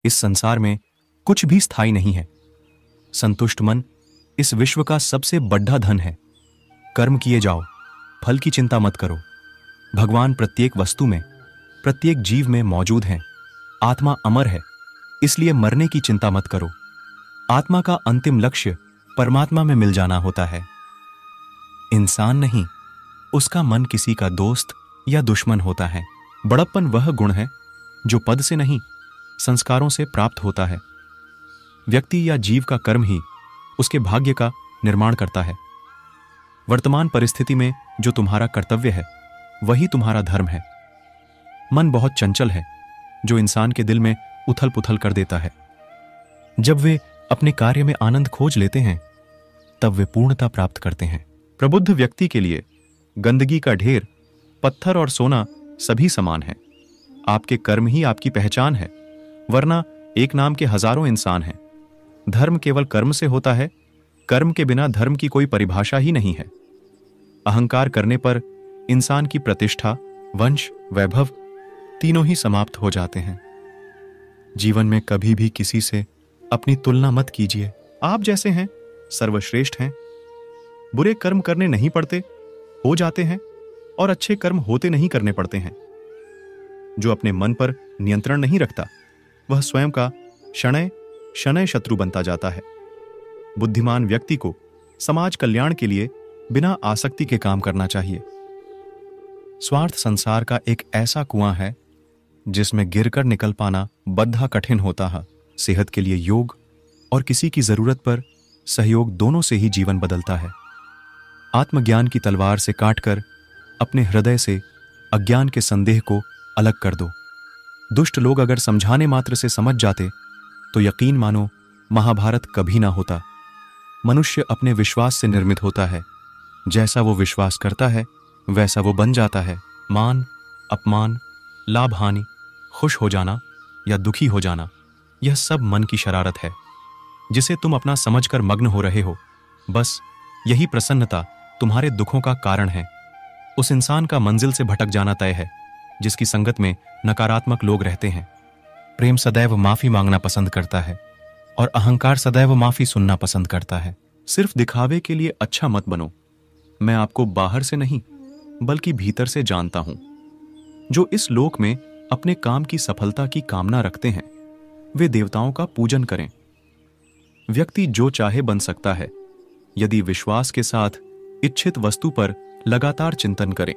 इस संसार में कुछ भी स्थायी नहीं है। संतुष्ट मन इस विश्व का सबसे बड़ा धन है। कर्म किए जाओ, फल की चिंता मत करो। भगवान प्रत्येक वस्तु में, प्रत्येक जीव में मौजूद हैं। आत्मा अमर है, इसलिए मरने की चिंता मत करो। आत्मा का अंतिम लक्ष्य परमात्मा में मिल जाना होता है। इंसान नहीं, उसका मन किसी का दोस्त या दुश्मन होता है। बड़प्पन वह गुण है जो पद से नहीं, संस्कारों से प्राप्त होता है। व्यक्ति या जीव का कर्म ही उसके भाग्य का निर्माण करता है। वर्तमान परिस्थिति में जो तुम्हारा कर्तव्य है वही तुम्हारा धर्म है। मन बहुत चंचल है, जो इंसान के दिल में उथल पुथल कर देता है। जब वे अपने कार्य में आनंद खोज लेते हैं तब वे पूर्णता प्राप्त करते हैं। प्रबुद्ध व्यक्ति के लिए गंदगी का ढेर, पत्थर और सोना सभी समान है। आपके कर्म ही आपकी पहचान है, वरना एक नाम के हजारों इंसान हैं। धर्म केवल कर्म से होता है, कर्म के बिना धर्म की कोई परिभाषा ही नहीं है। अहंकार करने पर इंसान की प्रतिष्ठा, वंश, वैभव तीनों ही समाप्त हो जाते हैं। जीवन में कभी भी किसी से अपनी तुलना मत कीजिए। आप जैसे हैं सर्वश्रेष्ठ हैं। बुरे कर्म करने नहीं पड़ते, हो जाते हैं, और अच्छे कर्म होते नहीं करने पड़ते हैं। जो अपने मन पर नियंत्रण नहीं रखता वह स्वयं का शनय शनय शत्रु बनता जाता है। बुद्धिमान व्यक्ति को समाज कल्याण के लिए बिना आसक्ति के काम करना चाहिए। स्वार्थ संसार का एक ऐसा कुआं है जिसमें गिरकर निकल पाना बद्धा कठिन होता है। सेहत के लिए योग और किसी की जरूरत पर सहयोग दोनों से ही जीवन बदलता है। आत्मज्ञान की तलवार से काटकर अपने हृदय से अज्ञान के संदेह को अलग कर दो। दुष्ट लोग अगर समझाने मात्र से समझ जाते तो यकीन मानो महाभारत कभी ना होता। मनुष्य अपने विश्वास से निर्मित होता है। जैसा वो विश्वास करता है वैसा वो बन जाता है। मान, अपमान, लाभ हानि, खुश हो जाना या दुखी हो जाना, यह सब मन की शरारत है जिसे तुम अपना समझकर मग्न हो रहे हो। बस यही प्रसन्नता तुम्हारे दुखों का कारण है। उस इंसान का मंजिल से भटक जाना तय है जिसकी संगत में नकारात्मक लोग रहते हैं। प्रेम सदैव माफी मांगना पसंद करता है और अहंकार सदैव माफी सुनना पसंद करता है। सिर्फ दिखावे के लिए अच्छा मत बनो। मैं आपको बाहर से नहीं बल्कि भीतर से जानता हूं। जो इस लोक में अपने काम की सफलता की कामना रखते हैं वे देवताओं का पूजन करें। व्यक्ति जो चाहे बन सकता है यदि विश्वास के साथ इच्छित वस्तु पर लगातार चिंतन करें।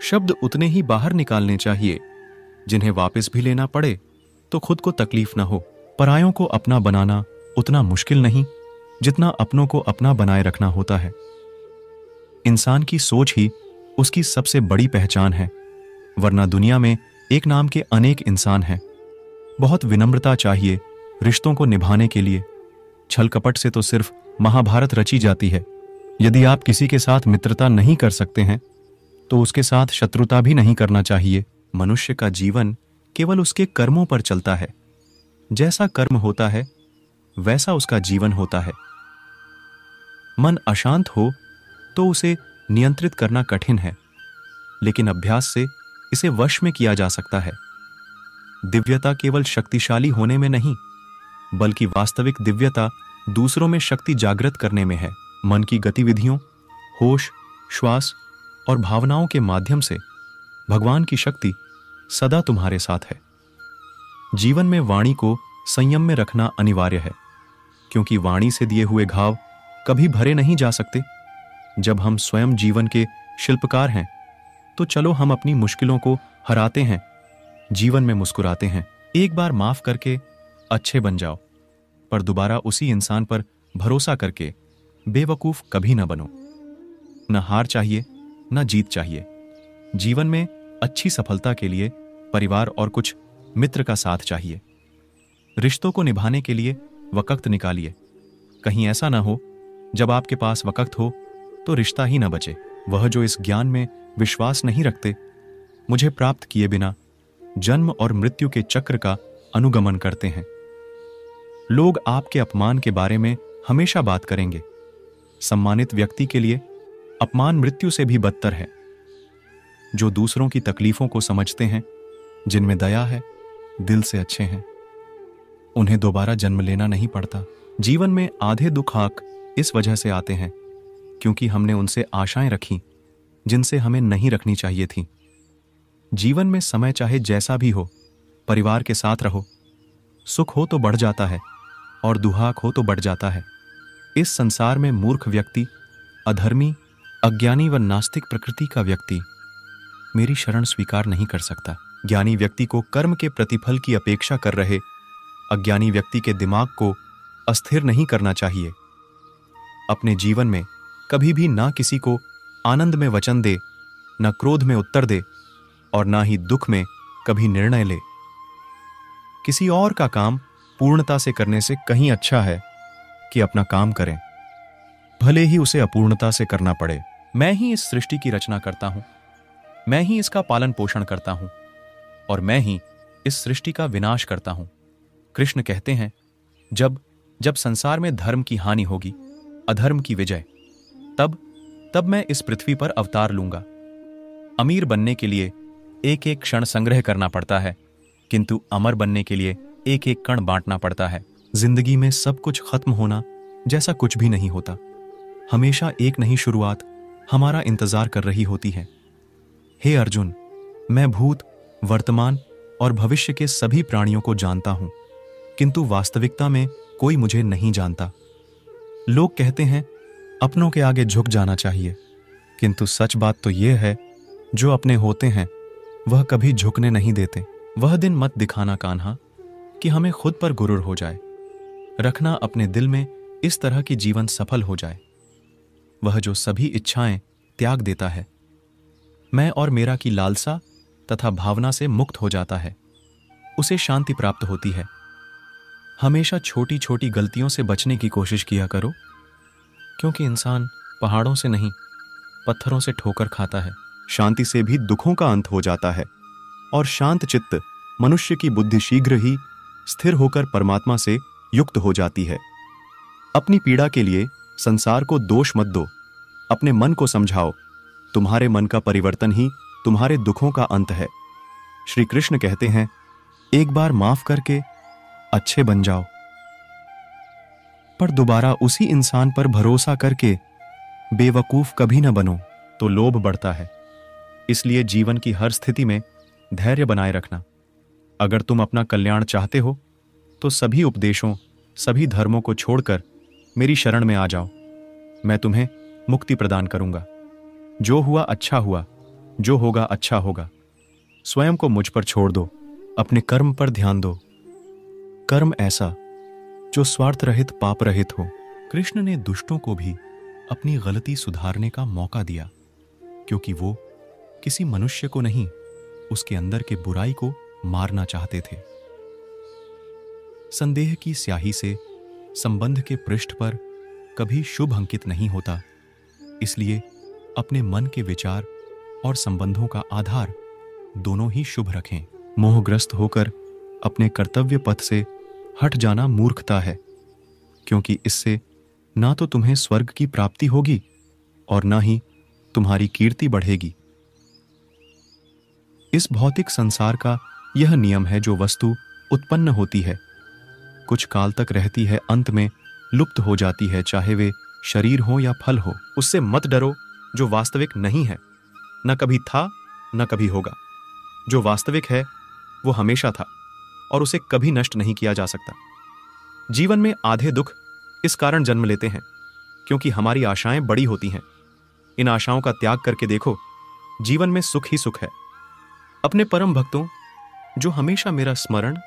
शब्द उतने ही बाहर निकालने चाहिए जिन्हें वापस भी लेना पड़े तो खुद को तकलीफ न हो। परायों को अपना बनाना उतना मुश्किल नहीं जितना अपनों को अपना बनाए रखना होता है। इंसान की सोच ही उसकी सबसे बड़ी पहचान है, वरना दुनिया में एक नाम के अनेक इंसान हैं। बहुत विनम्रता चाहिए रिश्तों को निभाने के लिए। छल कपट से तो सिर्फ महाभारत रची जाती है। यदि आप किसी के साथ मित्रता नहीं कर सकते हैं तो उसके साथ शत्रुता भी नहीं करना चाहिए। मनुष्य का जीवन केवल उसके कर्मों पर चलता है। जैसा कर्म होता है वैसा उसका जीवन होता है। मन अशांत हो तो उसे नियंत्रित करना कठिन है, लेकिन अभ्यास से इसे वश में किया जा सकता है। दिव्यता केवल शक्तिशाली होने में नहीं बल्कि वास्तविक दिव्यता दूसरों में शक्ति जागृत करने में है। मन की गतिविधियों, होश, श्वास और भावनाओं के माध्यम से भगवान की शक्ति सदा तुम्हारे साथ है। जीवन में वाणी को संयम में रखना अनिवार्य है, क्योंकि वाणी से दिए हुए घाव कभी भरे नहीं जा सकते। जब हम स्वयं जीवन के शिल्पकार हैं तो चलो हम अपनी मुश्किलों को हराते हैं, जीवन में मुस्कुराते हैं। एक बार माफ करके अच्छे बन जाओ, पर दोबारा उसी इंसान पर भरोसा करके बेवकूफ कभी न बनो। न हार चाहिए न जीत चाहिए। जीवन में अच्छी सफलता के लिए परिवार और कुछ मित्र का साथ चाहिए। रिश्तों को निभाने के लिए वक्त निकालिए। कहीं ऐसा ना हो जब आपके पास वक्त हो तो रिश्ता ही न बचे। वह जो इस ज्ञान में विश्वास नहीं रखते मुझे प्राप्त किए बिना जन्म और मृत्यु के चक्र का अनुगमन करते हैं। लोग आपके अपमान के बारे में हमेशा बात करेंगे। सम्मानित व्यक्ति के लिए अपमान मृत्यु से भी बदतर है। जो दूसरों की तकलीफों को समझते हैं, जिनमें दया है, दिल से अच्छे हैं। उन्हें दोबारा जन्म लेना नहीं पड़ता। जीवन में आधे दुख आंख इस वजह से आते हैं क्योंकि हमने उनसे आशाएं रखी जिनसे हमें नहीं रखनी चाहिए थी। जीवन में समय चाहे जैसा भी हो, परिवार के साथ रहो, सुख हो तो बढ़ जाता है और दुहाक हो तो बढ़ जाता है। इस संसार में मूर्ख व्यक्ति, अधर्मी, अज्ञानी व नास्तिक प्रकृति का व्यक्ति मेरी शरण स्वीकार नहीं कर सकता। ज्ञानी व्यक्ति को कर्म के प्रतिफल की अपेक्षा कर रहे अज्ञानी व्यक्ति के दिमाग को अस्थिर नहीं करना चाहिए। अपने जीवन में कभी भी ना किसी को आनंद में वचन दे, न क्रोध में उत्तर दे और ना ही दुख में कभी निर्णय ले। किसी और का काम पूर्णता से करने से कहीं अच्छा है कि अपना काम करें, भले ही उसे अपूर्णता से करना पड़े। मैं ही इस सृष्टि की रचना करता हूं, मैं ही इसका पालन पोषण करता हूं और मैं ही इस सृष्टि का विनाश करता हूं। कृष्ण कहते हैं, जब जब संसार में धर्म की हानि होगी, अधर्म की विजय, तब मैं इस पृथ्वी पर अवतार लूंगा। अमीर बनने के लिए एक एक क्षण संग्रह करना पड़ता है, किंतु अमर बनने के लिए एक एक कण बांटना पड़ता है। जिंदगी में सब कुछ खत्म होना जैसा कुछ भी नहीं होता। हमेशा एक नई शुरुआत हमारा इंतजार कर रही होती है। हे अर्जुन, मैं भूत, वर्तमान और भविष्य के सभी प्राणियों को जानता हूं, किंतु वास्तविकता में कोई मुझे नहीं जानता। लोग कहते हैं अपनों के आगे झुक जाना चाहिए, किंतु सच बात तो यह है, जो अपने होते हैं वह कभी झुकने नहीं देते। वह दिन मत दिखाना कान्हा कि हमें खुद पर गुरूर हो जाए। रखना अपने दिल में इस तरह की जीवन सफल हो जाए। वह जो सभी इच्छाएं त्याग देता है, मैं और मेरा की लालसा तथा भावना से मुक्त हो जाता है, उसे शांति प्राप्त होती है। हमेशा छोटी छोटी गलतियों से बचने की कोशिश किया करो, क्योंकि इंसान पहाड़ों से नहीं पत्थरों से ठोकर खाता है। शांति से भी दुखों का अंत हो जाता है और शांत चित्त मनुष्य की बुद्धि शीघ्र ही स्थिर होकर परमात्मा से युक्त हो जाती है। अपनी पीड़ा के लिए संसार को दोष मत दो, अपने मन को समझाओ। तुम्हारे मन का परिवर्तन ही तुम्हारे दुखों का अंत है। श्री कृष्ण कहते हैं, एक बार माफ करके अच्छे बन जाओ, पर दोबारा उसी इंसान पर भरोसा करके बेवकूफ कभी न बनो, तो लोभ बढ़ता है। इसलिए जीवन की हर स्थिति में धैर्य बनाए रखना। अगर तुम अपना कल्याण चाहते हो तो सभी उपदेशों, सभी धर्मों को छोड़कर मेरी शरण में आ जाओ। मैं तुम्हें मुक्ति प्रदान करूंगा। जो हुआ अच्छा हुआ, जो होगा अच्छा होगा। स्वयं को मुझ पर छोड़ दो, अपने कर्म पर ध्यान दो। कर्म ऐसा जो स्वार्थ रहित, पाप रहित हो। कृष्ण ने दुष्टों को भी अपनी गलती सुधारने का मौका दिया, क्योंकि वो किसी मनुष्य को नहीं, उसके अंदर के बुराई को मारना चाहते थे। संदेह की स्याही से संबंध के पृष्ठ पर कभी शुभ अंकित नहीं होता। इसलिए अपने मन के विचार और संबंधों का आधार दोनों ही शुभ रखें। मोहग्रस्त होकर अपने कर्तव्य पथ से हट जाना मूर्खता है, क्योंकि इससे ना तो तुम्हें स्वर्ग की प्राप्ति होगी और ना ही तुम्हारी कीर्ति बढ़ेगी। इस भौतिक संसार का यह नियम है, जो वस्तु उत्पन्न होती है, कुछ काल तक रहती है, अंत में लुप्त हो जाती है, चाहे वे शरीर हो या फल हो। उससे मत डरो जो वास्तविक नहीं है, न कभी था न कभी होगा। जो वास्तविक है वो हमेशा था और उसे कभी नष्ट नहीं किया जा सकता। जीवन में आधे दुख इस कारण जन्म लेते हैं क्योंकि हमारी आशाएं बड़ी होती हैं। इन आशाओं का त्याग करके देखो, जीवन में सुख ही सुख है। अपने परम भक्तों, जो हमेशा मेरा स्मरण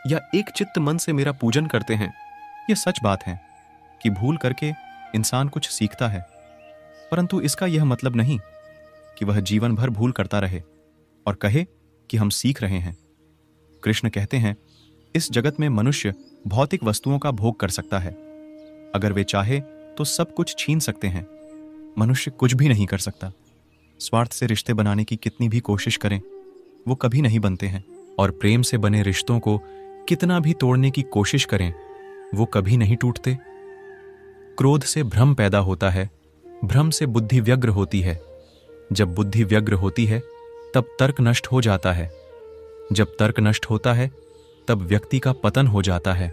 या एक चित्त मन से मेरा पूजन करते हैं, यह सच बात है कि भूल करके इंसान कुछ सीखता है, परंतु इसका यह मतलब नहीं कि वह जीवन भर भूल करता रहे और कहे कि हम सीख रहे हैं। कृष्ण कहते हैं, इस जगत में मनुष्य भौतिक वस्तुओं का भोग कर सकता है। अगर वे चाहे तो सब कुछ छीन सकते हैं। मनुष्य कुछ भी नहीं कर सकता। स्वार्थ से रिश्ते बनाने की कितनी भी कोशिश करें, वो कभी नहीं बनते हैं। और प्रेम से बने रिश्तों को कितना भी तोड़ने की कोशिश करें, वो कभी नहीं टूटते। क्रोध से भ्रम पैदा होता है, भ्रम से बुद्धि व्यग्र होती है। जब बुद्धि व्यग्र होती है तब तर्क नष्ट हो जाता है। जब तर्क नष्ट होता है तब व्यक्ति का पतन हो जाता है।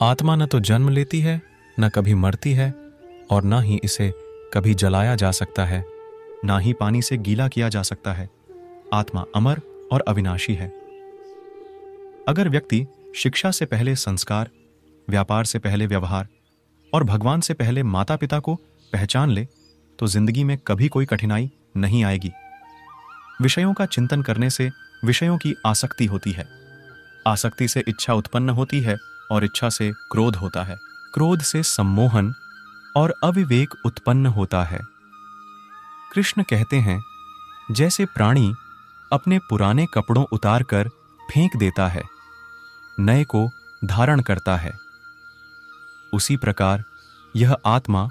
आत्मा न तो जन्म लेती है, न कभी मरती है, और न ही इसे कभी जलाया जा सकता है, ना ही पानी से गीला किया जा सकता है। आत्मा अमर और अविनाशी है। अगर व्यक्ति शिक्षा से पहले संस्कार, व्यापार से पहले व्यवहार और भगवान से पहले माता पिता को पहचान ले तो जिंदगी में कभी कोई कठिनाई नहीं आएगी। विषयों का चिंतन करने से विषयों की आसक्ति होती है, आसक्ति से इच्छा उत्पन्न होती है और इच्छा से क्रोध होता है, क्रोध से सम्मोहन और अविवेक उत्पन्न होता है। कृष्ण कहते हैं, जैसे प्राणी अपने पुराने कपड़ों उतारकर फेंक देता है, नए को धारण करता है, उसी प्रकार यह आत्मा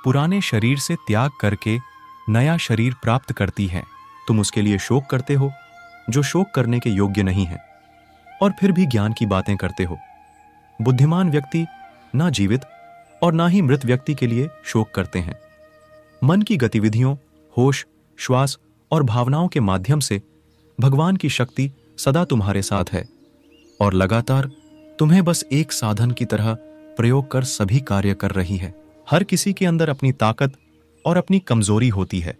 पुराने शरीर से त्याग करके नया शरीर प्राप्त करती है। तुम उसके लिए शोक करते हो जो शोक करने के योग्य नहीं है, और फिर भी ज्ञान की बातें करते हो। बुद्धिमान व्यक्ति ना जीवित और ना ही मृत व्यक्ति के लिए शोक करते हैं। मन की गतिविधियों, होश, श्वास और भावनाओं के माध्यम से भगवान की शक्ति सदा तुम्हारे साथ है और लगातार तुम्हें बस एक साधन की तरह प्रयोग कर सभी कार्य कर रही है। हर किसी के अंदर अपनी ताकत और अपनी कमजोरी होती है।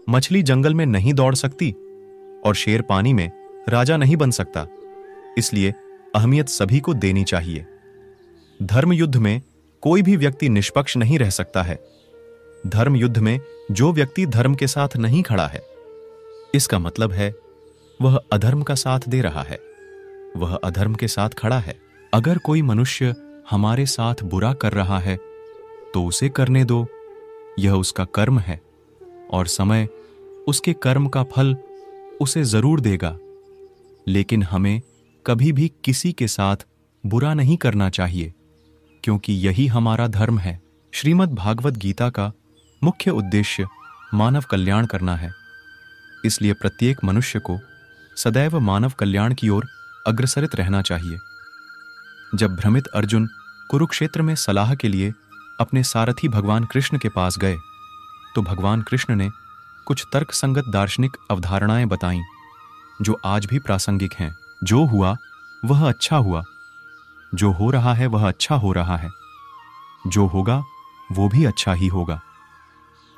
मछली जंगल में नहीं दौड़ सकती और शेर पानी में राजा नहीं बन सकता, इसलिए अहमियत सभी को देनी चाहिए। धर्म युद्ध में कोई भी व्यक्ति निष्पक्ष नहीं रह सकता है। धर्म युद्ध में जो व्यक्ति धर्म के साथ नहीं खड़ा है, इसका मतलब है वह अधर्म का साथ दे रहा है, वह अधर्म के साथ खड़ा है। अगर कोई मनुष्य हमारे साथ बुरा कर रहा है तो उसे करने दो, यह उसका कर्म है और समय उसके कर्म का फल उसे जरूर देगा। लेकिन हमें कभी भी किसी के साथ बुरा नहीं करना चाहिए, क्योंकि यही हमारा धर्म है। श्रीमद् भागवत गीता का मुख्य उद्देश्य मानव कल्याण करना है, इसलिए प्रत्येक मनुष्य को सदैव मानव कल्याण की ओर अग्रसरित रहना चाहिए। जब भ्रमित अर्जुन कुरुक्षेत्र में सलाह के लिए अपने सारथी भगवान कृष्ण के पास गए तो भगवान कृष्ण ने कुछ तर्कसंगत दार्शनिक अवधारणाएं बताईं जो आज भी प्रासंगिक हैं। जो हुआ वह अच्छा हुआ, जो हो रहा है वह अच्छा हो रहा है, जो होगा वो भी अच्छा ही होगा।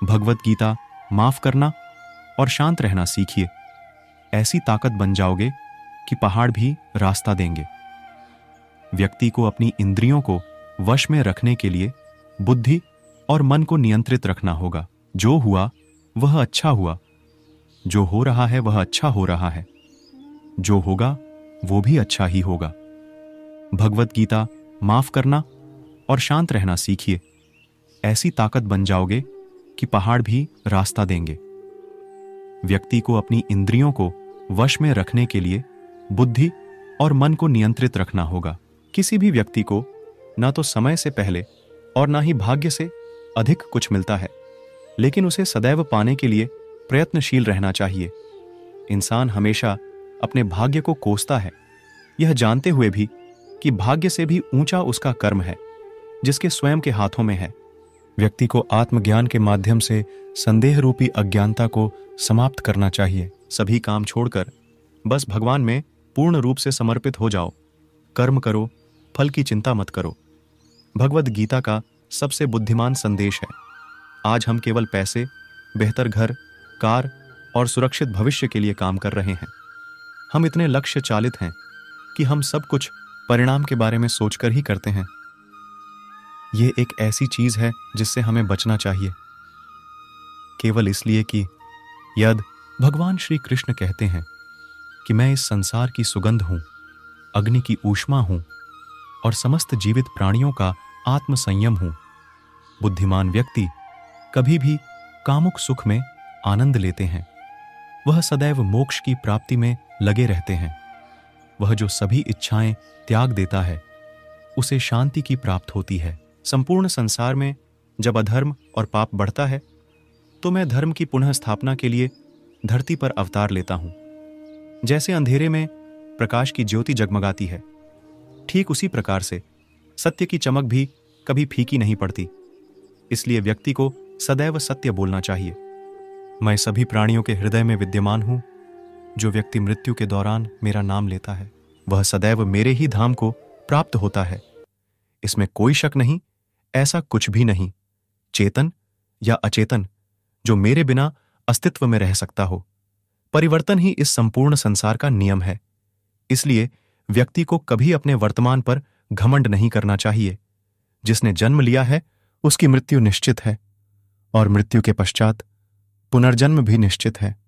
भगवत गीता माफ करना और शांत रहना सीखिए, ऐसी ताकत बन जाओगे कि पहाड़ भी रास्ता देंगे। व्यक्ति को अपनी इंद्रियों को वश में रखने के लिए बुद्धि और मन को नियंत्रित रखना होगा। जो हुआ वह अच्छा हुआ, जो हो रहा है वह अच्छा हो रहा है, जो होगा वो भी अच्छा ही होगा। भगवत गीता माफ करना और शांत रहना सीखिए, ऐसी ताकत बन जाओगे कि पहाड़ भी रास्ता देंगे। व्यक्ति को अपनी इंद्रियों को वश में रखने के लिए बुद्धि और मन को नियंत्रित रखना होगा। किसी भी व्यक्ति को ना तो समय से पहले और ना ही भाग्य से अधिक कुछ मिलता है, लेकिन उसे सदैव पाने के लिए प्रयत्नशील रहना चाहिए। इंसान हमेशा अपने भाग्य को कोसता है, यह जानते हुए भी कि भाग्य से भी ऊंचा उसका कर्म है जिसके स्वयं के हाथों में है। व्यक्ति को आत्मज्ञान के माध्यम से संदेह रूपी अज्ञानता को समाप्त करना चाहिए। सभी काम छोड़कर बस भगवान में पूर्ण रूप से समर्पित हो जाओ। कर्म करो, फल की चिंता मत करो। भगवत गीता का सबसे बुद्धिमान संदेश है। आज हम केवल पैसे, बेहतर घर, कार और सुरक्षित भविष्य के लिए काम कर रहे हैं। हम इतने लक्ष्य चालित हैं कि हम सब कुछ परिणाम के बारे में सोचकर ही करते हैं। यह एक ऐसी चीज है जिससे हमें बचना चाहिए, केवल इसलिए कि यद भगवान श्री कृष्ण कहते हैं कि मैं इस संसार की सुगंध हूं, अग्नि की ऊष्मा हूं और समस्त जीवित प्राणियों का आत्म संयम हूं। बुद्धिमान व्यक्ति कभी भी कामुक सुख में आनंद लेते हैं, वह सदैव मोक्ष की प्राप्ति में लगे रहते हैं। वह जो सभी इच्छाएं त्याग देता है उसे शांति की प्राप्त होती है। संपूर्ण संसार में जब अधर्म और पाप बढ़ता है तो मैं धर्म की पुनः स्थापना के लिए धरती पर अवतार लेता हूं। जैसे अंधेरे में प्रकाश की ज्योति जगमगाती है, ठीक उसी प्रकार से सत्य की चमक भी कभी फीकी नहीं पड़ती। इसलिए व्यक्ति को सदैव सत्य बोलना चाहिए। मैं सभी प्राणियों के हृदय में विद्यमान हूं। जो व्यक्ति मृत्यु के दौरान मेरा नाम लेता है वह सदैव मेरे ही धाम को प्राप्त होता है। इसमें कोई शक नहीं, ऐसा कुछ भी नहीं, चेतन या अचेतन, जो मेरे बिना अस्तित्व में रह सकता हो। परिवर्तन ही इस संपूर्ण संसार का नियम है। इसलिए व्यक्ति को कभी अपने वर्तमान पर घमंड नहीं करना चाहिए। जिसने जन्म लिया है उसकी मृत्यु निश्चित है, और मृत्यु के पश्चात पुनर्जन्म भी निश्चित है।